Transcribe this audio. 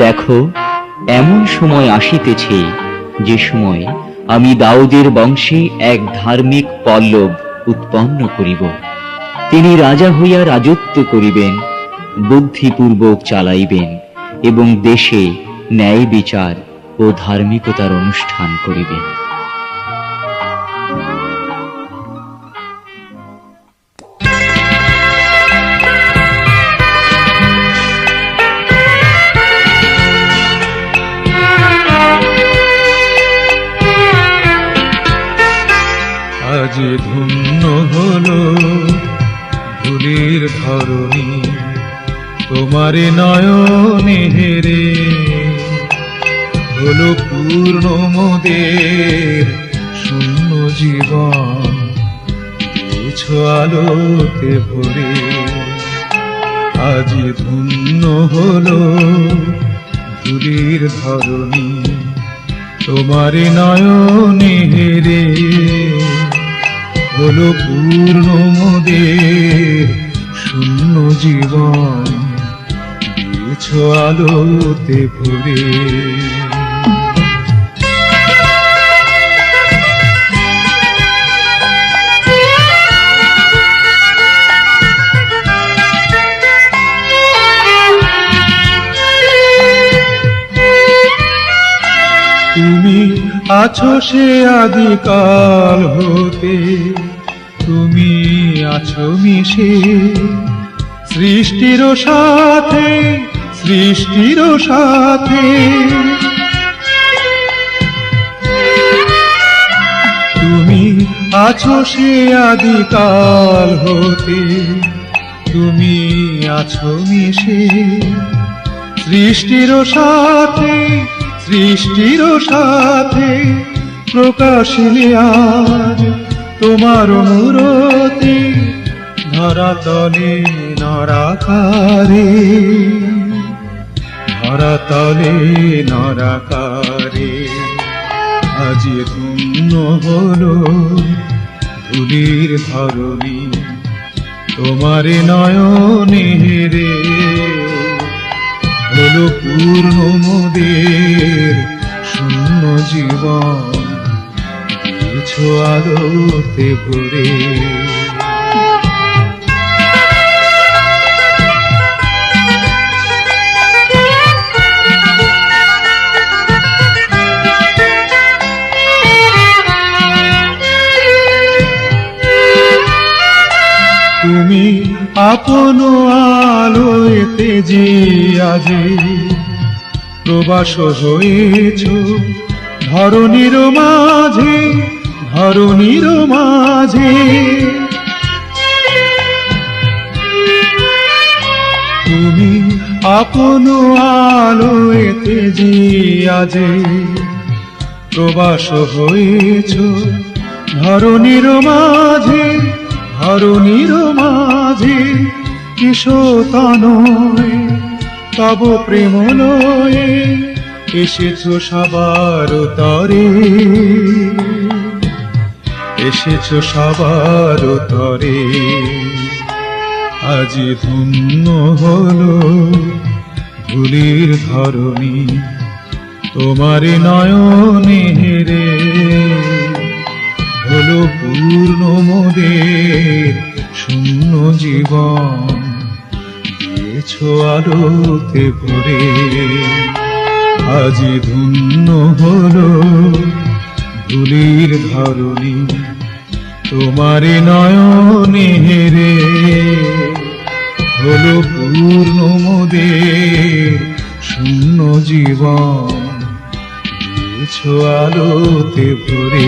দেখো, এমন সময় আসিতেছে যে সময় আমি দাউদের বংশে এক ধার্মিক পল্লব উৎপন্ন করিব। তিনি রাজা হইয়া রাজত্ব করিবেন, বুদ্ধিপূর্বক চালাইবেন এবং দেশে ন্যায় বিচার ও ধার্মিকতার অনুষ্ঠান করিবেন। আজ ধন্য হলো ধুলির ধরণী, তোমার নয়নে হেরে হলো পূর্ণ মোদের শূন্য জীবন, দিয়েছো আলোতে ভরে। আজ ধন্য হলো ধুলির ধরণী, তোমার নয়নে হেরে হলো পূর্ণ মোদের শূন্য জীবন, দিয়েছো আলোতে ভরে। তুমি আছো সে আদিকাল হতে, তুমি আছো মিশে সৃষ্টির সাথে, সৃষ্টির সাথে। তুমি আছো সে আদিকাল হতে, তুমি আছো মিশে সৃষ্টির সাথে, সৃষ্টির সাথে। প্রকাশিলে আজ তোমার মূরতি ধরাতলে নরাকারে, ধরাতলে নরাকারে। আজ ধন্য হলো ধুলির ধরণী, তোমার নয়নে হেরে হলো পূর্ণ মোদের শূন্য জীবন, দিয়েছো আলোতে ভরে। তুমি আপন আলোতে যে আজে প্রবাস হয়েছ ধরণীর মাঝে, ধরণীর মাঝে। তুমি আপন আলোতে যে আজে প্রবাস হয়েছ ধরণীর মাঝে, ধরণীর মাঝে। কিশোতা নয় তব প্রেম লয়ে এসেছো সবার তরে, এসেছো সবার তরে। আজ ধন্য হলো ধুলির ধরণী, তোমার নয়নে হেরে হলো পূর্ণ মোদের শূন্য জীবন, দিয়েছো আলোতে ভরে। আজ ধন্য হলো ধুলির ধরণী, তোমার নয়নে হেরে হলো পূর্ণ মোদের শূন্য জীবন, দিয়েছো আলোতে ভরে।